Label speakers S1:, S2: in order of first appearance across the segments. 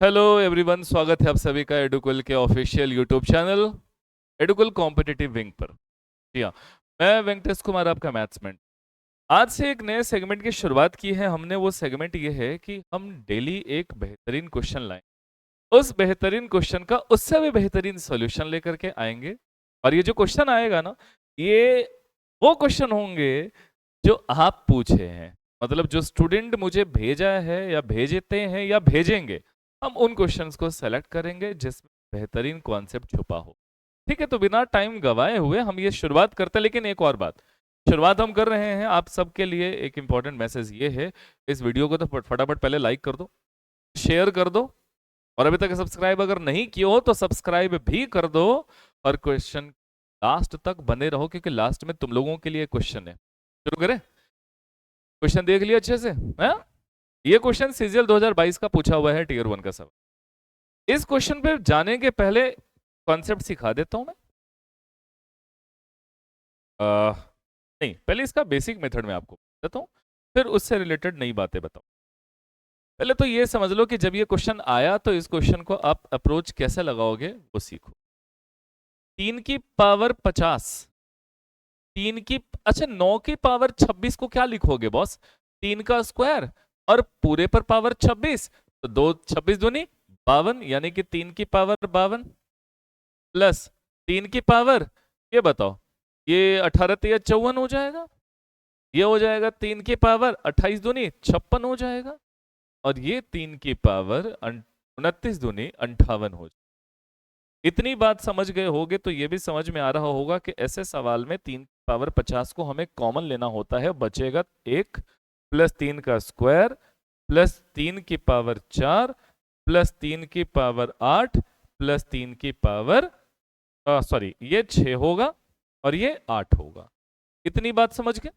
S1: Hello everyone, स्वागत है आप सभी का एडुकुल के official YouTube channel Edukul competitive wing पर। जी हाँ, मैं वेंकटेश कुमार, आपका मैथ्समैन। आज से एक नए सेगमेंट की शुरुआत की है हमने। वो सेगमेंट ये है कि हम डेली एक बेहतरीन क्वेश्चन लाएं, उस बेहतरीन क्वेश्चन का उससे भी बेहतरीन सॉल्यूशन लेकर के आएंगे। और ये जो क्वेश्चन आएगा ना, ये वो क्वेश्चन होंगे जो आप पूछे हैं, मतलब जो स्टूडेंट मुझे भेजा है या भेजते हैं या भेजेंगे, हम उन क्वेश्चंस को सेलेक्ट करेंगे जिसमें बेहतरीन कॉन्सेप्ट छुपा हो। ठीक है, तो बिना टाइम गवाए हुए हम ये शुरुआत करते हैं। लेकिन एक और बात, शुरुआत हम कर रहे हैं, आप सबके लिए एक इंपॉर्टेंट मैसेज ये है, इस वीडियो को तो फटाफट पहले लाइक कर दो, शेयर कर दो, और अभी तक सब्सक्राइब अगर नहीं किए हो तो सब्सक्राइब भी कर दो। और क्वेश्चन लास्ट तक बने रहो, क्योंकि लास्ट में तुम लोगों के लिए क्वेश्चन है। शुरू करें? क्वेश्चन देख लिया अच्छे से है? ये क्वेश्चन सीजीएल 2022 का पूछा हुआ है, टीयर 1 का सवाल। इस क्वेश्चन पे जाने के पहले कॉन्सेप्ट सिखा देता हूं मैं। नहीं, पहले इसका बेसिक मेथड में आपको बताता हूं, फिर उससे रिलेटेड नई बातें बताऊं। पहले तो ये समझ लो कि जब ये क्वेश्चन आया तो इस क्वेश्चन को आप अप्रोच कैसे लगाओगे वो सीखो। 3 की पावर 50, 9 की पावर 26 को क्या लिखोगे बॉस? 3 का स्क्वायर और पूरे पर पावर 26, तो 2 26 दूनी 52, यानी कि 3 की पावर 52 प्लस 3 की पावर, ये बताओ, ये 18 × 3 = 54 हो जाएगा। ये हो जाएगा 3 की पावर 28 दूनी 56 हो जाएगा। और ये 3 की पावर 29 दूनी 58 हो जाएगा। इतनी बात समझ गए होगे तो ये भी समझ में आ रहा होगा कि ऐसे सवाल में 3 की पावर 50 को हमें कॉमन लेना होता है। बचेगा 1 प्लस 3 का स्क्वायर प्लस 3 की पावर 4 प्लस 3 की पावर 8 प्लस 3 की पावर, सॉरी, ये 6 होगा और ये 8 होगा। इतनी बात समझ गए?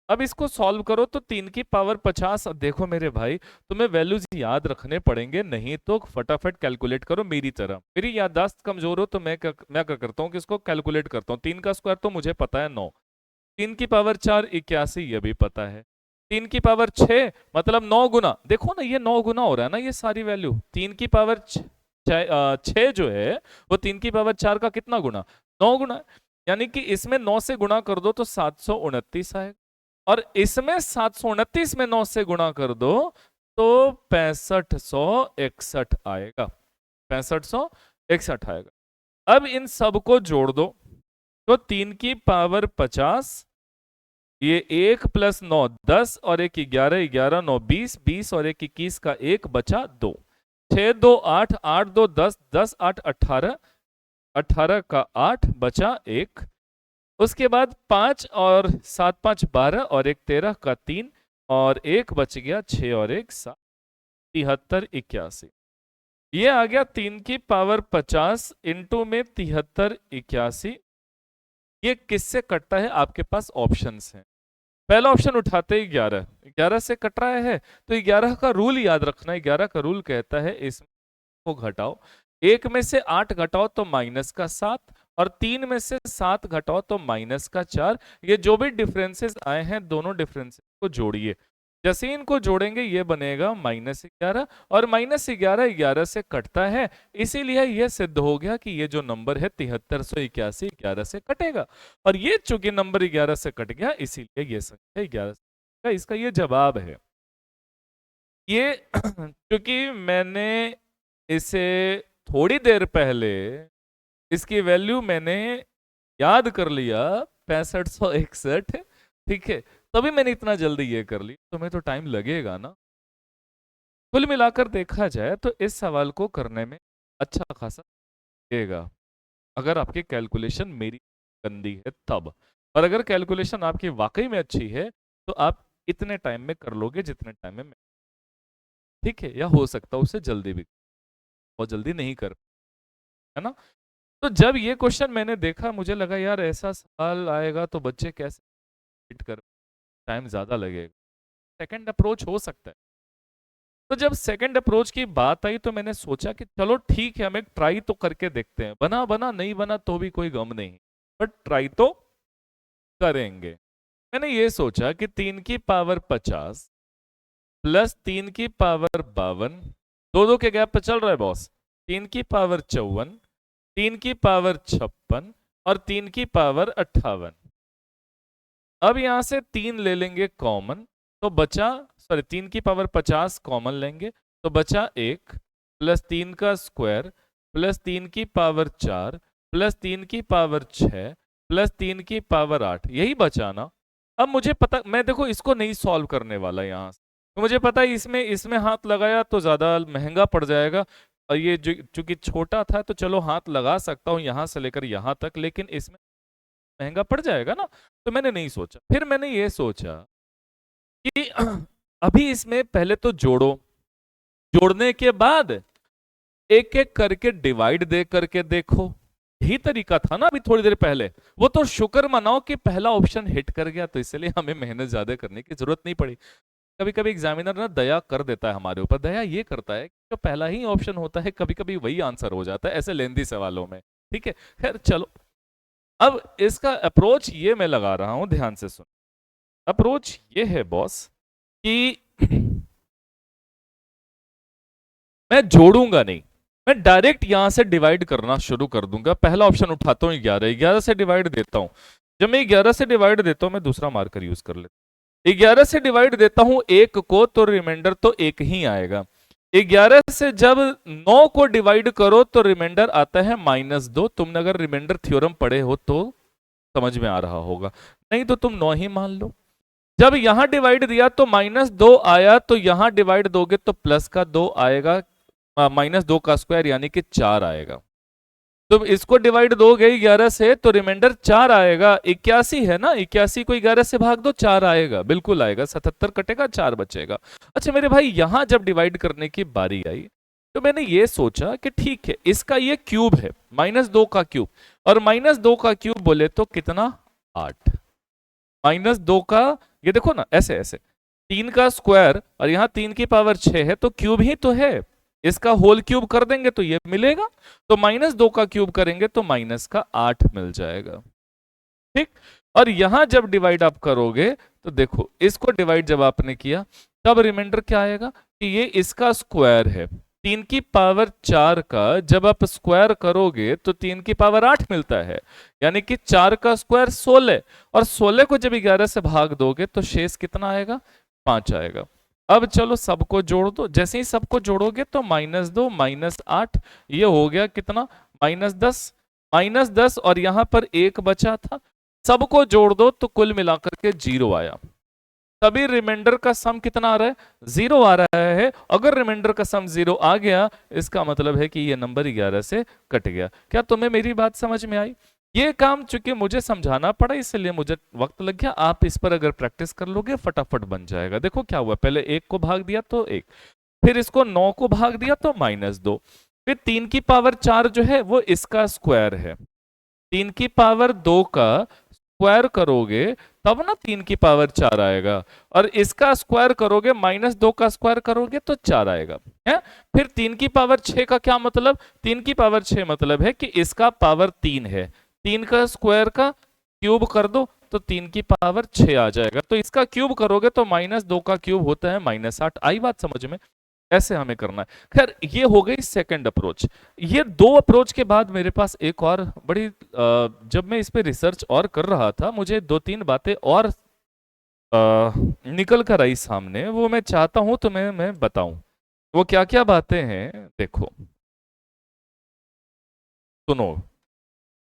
S1: अब इसको सॉल्व करो तो 3 की पावर 50। देखो मेरे भाई, तुम्हें वैल्यूज याद रखने पड़ेंगे, नहीं तो फटाफट कैलकुलेट करो मेरी तरह। मेरी याददाश्त कमजोर हो तो मैं क्या करता हूँ कि इसको कैलकुलेट करता हूँ। 3 का स्क्वायर तो मुझे पता है 9, 3 की पावर 4 81, ये भी पता है। 3 की पावर 6 मतलब 9 गुना, देखो ना ये 9 गुना हो रहा है ना, ये सारी वैल्यू। 3 की पावर 6 जो है वो 3 की पावर 4 का कितना गुना? 9 गुना। यानी कि इसमें 9 से गुणा कर दो तो 729 आएगा, और इसमें 729 में 9 से गुणा कर दो तो 6561 आएगा। 6561 आएगा। अब इन सब को जोड़ दो तो 3 की पावर 50, ये 1 प्लस 9 10 और 1 11, 11 9 20, 20 और 1 21 का 1 बचा 2, 6 2 8, 8 2 10, 10 8 18, 18 का 8 बचा 1। उसके बाद 5 और 7 5 12 और 1 13 का 3 और 1 बच गया 6 और 1 7, 73 81। ये आ गया 3 की पावर 50 इंटू में 73 81। ये किससे कटता है? आपके पास ऑप्शंस हैं। पहला ऑप्शन उठाते ही 11, 11 से कट रहा है, तो 11 का रूल याद रखना। 11 का रूल कहता है इसमें को घटाओ, 1 में से 8 घटाओ तो -7, और 3 में से 7 घटाओ तो -4। ये जो भी डिफरेंसेस आए हैं, दोनों डिफरेंसेस को जोड़िए। जैसे ही इनको जोड़ेंगे ये बनेगा -11, और -11 11 से कटता है, इसीलिए यह सिद्ध हो गया कि ये जो नंबर है 7381 11 से कटेगा। और ये चूंकि नंबर 11 से कट गया, इसीलिए ये संख्या 11 का इसका ये जवाब है। ये क्योंकि मैंने इसे थोड़ी देर पहले, इसकी वैल्यू मैंने याद कर लिया 6561, ठीक है, तभी मैंने इतना जल्दी ये कर ली। तुम्हें तो टाइम लगेगा ना। कुल मिलाकर देखा जाए तो इस सवाल को करने में अच्छा खासा लगेगा, अगर आपकी कैलकुलेशन मेरी गंदी है तब। और अगर कैलकुलेशन आपकी वाकई में अच्छी है तो आप इतने टाइम में कर लोगे जितने टाइम में मैं, ठीक है, या हो सकता है उससे जल्दी भी, बहुत जल्दी नहीं कर, है ना? तो जब ये क्वेश्चन मैंने देखा, मुझे लगा यार ऐसा सवाल आएगा तो बच्चे कैसे फिट कर, टाइम ज्यादा लगेगा, सेकंड अप्रोच हो सकता है। तो जब सेकंड अप्रोच की बात आई तो मैंने सोचा कि चलो ठीक है, हम एक ट्राई तो करके देखते हैं, बना बना नहीं बना तो भी कोई गम नहीं, बट ट्राई तो करेंगे। मैंने ये सोचा कि 3 की पावर 50 प्लस 3 की पावर 52 दो दो के गैप पे चल रहा है बॉस। 3 की पावर 54, 3 की पावर 56 और 3 की पावर 58। अब यहां से 3 ले लेंगे कॉमन, तो बचा, सॉरी 3 की पावर 50 कॉमन लेंगे तो बचा 1 प्लस 3 का स्क्वायर प्लस 3 की पावर 4 प्लस 3 की पावर 6 प्लस 3 की पावर 8, यही बचा ना। अब मुझे पता, मैं देखो इसको नहीं सॉल्व करने वाला यहाँ से, तो मुझे पता है इसमें इसमें हाथ लगाया तो ज़्यादा महंगा पड़ जाएगा, और ये जो चूंकि छोटा था तो चलो हाथ लगा सकता हूँ यहाँ से लेकर यहाँ तक, लेकिन इसमें महंगा पड़ जाएगा ना, तो मैंने नहीं सोचा। फिर मैंने ये सोचा कि अभी इसमें पहले तो जोड़ो, जोड़ने के बाद एक एक करके डिवाइड दे करके देखो, यही तरीका था ना अभी थोड़ी देर पहले। वो तो शुक्र मनाओ कि पहला ऑप्शन हिट कर गया, तो इसलिए हमें मेहनत ज्यादा करने की जरूरत नहीं पड़ी। कभी कभी एग्जामिनर ना दया कर देता है हमारे ऊपर, दया ये करता है कि जो पहला ही ऑप्शन होता है कभी कभी वही आंसर हो जाता है ऐसे लेंदी सवालों में। ठीक है, खैर चलो। अब इसका अप्रोच ये मैं लगा रहा हूं, ध्यान से सुन। अप्रोच ये है बॉस कि मैं जोड़ूंगा नहीं, मैं डायरेक्ट यहां से डिवाइड करना शुरू कर दूंगा। पहला ऑप्शन उठाता हूं 11, 11 से डिवाइड देता हूं। जब मैं 11 से डिवाइड देता हूं, मैं दूसरा मार्कर यूज कर लेता हूं। 11 से डिवाइड देता हूं 1 को, तो रिमाइंडर तो 1 ही आएगा। 11 से जब 9 को डिवाइड करो तो रिमाइंडर आता है -2। तुमने अगर रिमाइंडर थ्योरम पढ़े हो तो समझ में आ रहा होगा, नहीं तो तुम 9 ही मान लो। जब यहां डिवाइड दिया तो -2 आया, तो यहां डिवाइड दोगे तो प्लस का 2 आएगा, -2 का स्क्वायर यानी कि 4 आएगा। तो इसको डिवाइड दोगे 11 से तो रिमाइंडर 4 आएगा। 81 है ना, 81 को 11 से भाग दो 4 आएगा, बिल्कुल आएगा। 77 कटेगा 4 बचेगा। अच्छा मेरे भाई, यहां जब डिवाइड करने की बारी आई तो मैंने ये सोचा कि ठीक है, इसका ये क्यूब है, -2 का क्यूब, और -2 का क्यूब बोले तो कितना, 8। -2 का, ये देखो ना ऐसे ऐसे, 3 का स्क्वायर और यहां 3 की पावर 6 है तो क्यूब ही तो है, इसका होल क्यूब कर देंगे तो ये मिलेगा। तो -2 का क्यूब करेंगे तो -8 मिल जाएगा। ठीक, और यहां जब डिवाइड आप करोगे तो देखो, इसको डिवाइड जब आपने किया तब रिमाइंडर क्या आएगा कि ये इसका स्क्वायर है। 3 की पावर 4 का जब आप स्क्वायर करोगे तो 3 की पावर 8 मिलता है, यानी कि 4 का स्क्वायर 16, और 16 को जब 11 से भाग दोगे तो शेष कितना आएगा, 5 आएगा। अब चलो सबको जोड़ दो, जैसे ही सबको जोड़ोगे तो -2 -8, ये हो गया कितना, -10, -10, और यहां पर 1 बचा था, सबको जोड़ दो तो कुल मिलाकर के 0 आया। तभी रिमाइंडर का सम कितना आ रहा है, 0 आ रहा है। अगर रिमाइंडर का सम 0 आ गया, इसका मतलब है कि ये नंबर 11 से कट गया। क्या तुम्हें मेरी बात समझ में आई? ये काम चूंकि मुझे समझाना पड़ा इसलिए मुझे वक्त लग गया, आप इस पर अगर प्रैक्टिस कर लोगे फटाफट बन जाएगा। देखो क्या हुआ, पहले 1 को भाग दिया तो 1, फिर इसको 9 को भाग दिया तो -2, फिर 3 की पावर 4 जो है वो इसका स्क्वायर है, 3 की पावर 2 का स्क्वायर करोगे तब ना 3 की पावर 4 आएगा, और इसका स्क्वायर करोगे, -2 का स्क्वायर करोगे तो 4 आएगा है। फिर 3 की पावर 6 का क्या मतलब, 3 की पावर 6 मतलब है कि इसका पावर 3 है, 3 का स्क्वायर का क्यूब कर दो तो 3 की पावर 6 आ जाएगा, तो इसका क्यूब करोगे तो -2 का क्यूब होता है -8। आई बात समझ में? ऐसे हमें करना है। खैर ये हो गई सेकंड अप्रोच। ये 2 अप्रोच के बाद मेरे पास एक और बड़ी, जब मैं इस पे रिसर्च और कर रहा था मुझे 2-3 बातें और निकल कर आई सामने, वो मैं चाहता हूं तो मैं बताऊं। वो क्या क्या बातें हैं देखो, सुनो,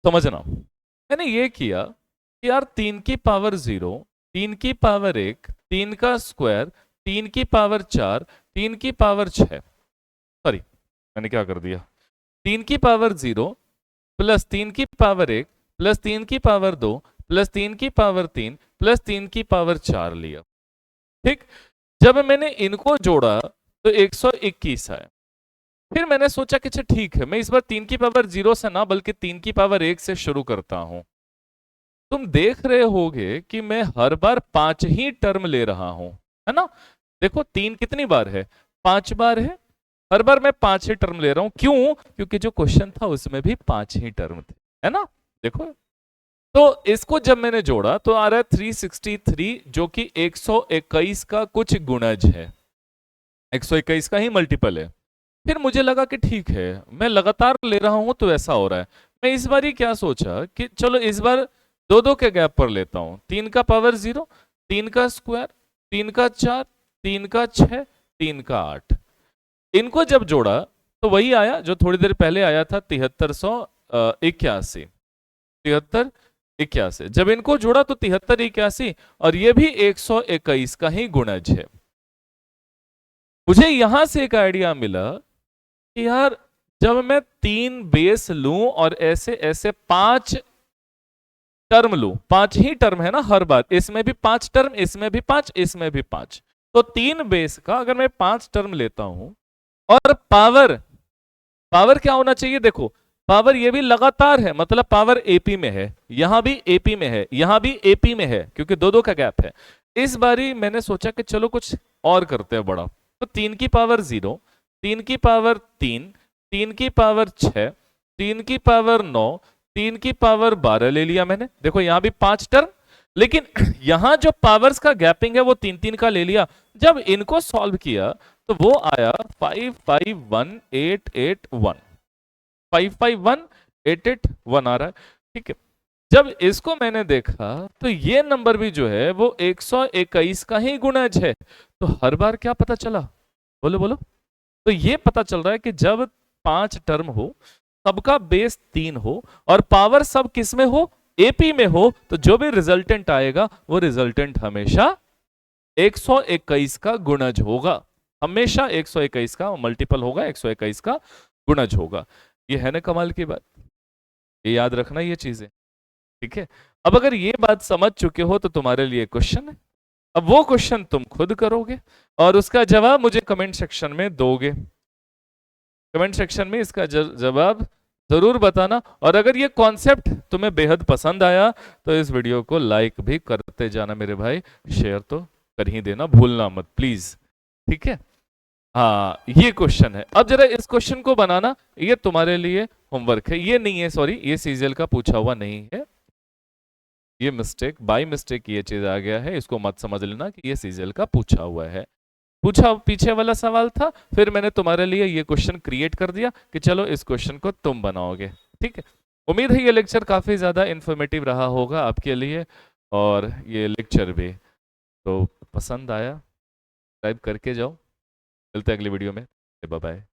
S1: समझना। मैंने ये किया कि यार 3 की पावर 0, 3 की पावर 1, 3 का स्क्वायर, 3 की पावर 4, 3 की पावर 6, सॉरी मैंने क्या कर दिया, 3 की पावर 0 प्लस 3 की पावर 1 प्लस 3 की पावर 2 प्लस 3 की पावर 3 प्लस 3 की पावर 4 लिया। ठीक, जब मैंने इनको जोड़ा तो 121 आया। फिर मैंने सोचा कि अच्छा ठीक है, मैं इस बार 3 की पावर 0 से ना बल्कि 3 की पावर 1 से शुरू करता हूं। तुम देख रहे होगे कि मैं हर बार 5 ही टर्म ले रहा हूं, है ना। देखो 3 कितनी बार है, 5 बार है, हर बार मैं 5 ही टर्म ले रहा हूं। क्यों? क्योंकि जो क्वेश्चन था उसमें भी 5 ही टर्म थे, है ना। देखो तो इसको जब मैंने जोड़ा तो आ रहा है 363, जो कि 121 का कुछ गुणज है, 121 का ही मल्टीपल है। फिर मुझे लगा कि ठीक है, मैं लगातार ले रहा हूं तो ऐसा हो रहा है। मैं इस बार ही क्या सोचा कि चलो इस बार दो दो के गैप पर लेता हूं। 3 का पावर 0, 3 का स्क्वायर, 3 का 4, 3 का 6, 3 का 8। इनको जब जोड़ा तो वही आया जो थोड़ी देर पहले आया था, 7381। 7381 जब इनको जोड़ा तो 7381, और ये भी 121 का ही गुणज है। मुझे यहां से एक आइडिया मिला कि यार जब मैं 3 बेस लूं और ऐसे ऐसे 5 टर्म लूं, 5 ही टर्म है ना हर बार, इसमें भी 5 टर्म, इसमें भी 5, इसमें भी 5, तो 3 बेस का अगर मैं 5 टर्म लेता हूं, और पावर पावर क्या होना चाहिए, देखो पावर ये भी लगातार है, मतलब पावर एपी में है, यहां भी एपी में है, यहां भी एपी में है, क्योंकि दो दो का गैप है। इस बारी मैंने सोचा कि चलो कुछ और करते हैं बड़ा, तो 3 की पावर 0, 3 की पावर 3, 3 की पावर 6, 3 की पावर 9, 3 की पावर 12 ले लिया मैंने। देखो यहां भी 5 टर्म, लेकिन यहां जो पावर्स का गैपिंग है वो 3 3 का ले लिया। जब इनको सॉल्व किया तो वो आया 551881, 551881 आ रहा है, ठीक है। जब इसको मैंने देखा तो ये नंबर भी जो है वो 121 का ही गुणज है। तो हर बार क्या पता चला, बोलो बोलो। तो ये पता चल रहा है कि जब 5 टर्म हो, सबका बेस 3 हो, और पावर सब किस में हो, एपी में हो, तो जो भी रिजल्टेंट आएगा वो रिजल्टेंट हमेशा 121 का गुणज होगा। हमेशा 121 का मल्टीपल होगा, 121 का गुणज होगा। ये है ना कमाल की बात, ये याद रखना ये चीजें, ठीक है। अब अगर ये बात समझ चुके हो तो तुम्हारे लिए क्वेश्चन है। अब वो क्वेश्चन तुम खुद करोगे और उसका जवाब मुझे कमेंट सेक्शन में दोगे। कमेंट सेक्शन में इसका जवाब जरूर बताना। और अगर ये कॉन्सेप्ट तुम्हें बेहद पसंद आया तो इस वीडियो को लाइक भी करते जाना मेरे भाई, शेयर तो कर ही देना भूलना मत प्लीज, ठीक है। हाँ ये क्वेश्चन है, अब जरा इस क्वेश्चन को बनाना, ये तुम्हारे लिए होमवर्क है। ये नहीं है, सॉरी, ये सीजीएल का पूछा हुआ नहीं है, ये मिस्टेक बाय मिस्टेक ये चीज आ गया है, इसको मत समझ लेना कि ये सीजीएल का पूछा हुआ है। पूछा पीछे वाला सवाल था, फिर मैंने तुम्हारे लिए ये क्वेश्चन क्रिएट कर दिया कि चलो इस क्वेश्चन को तुम बनाओगे, ठीक है। उम्मीद है ये लेक्चर काफी ज्यादा इंफॉर्मेटिव रहा होगा आपके लिए, और ये लेक्चर भी तो पसंद आया, सब्सक्राइब करके जाओ। मिलते हैं अगली वीडियो में, बाय बाय।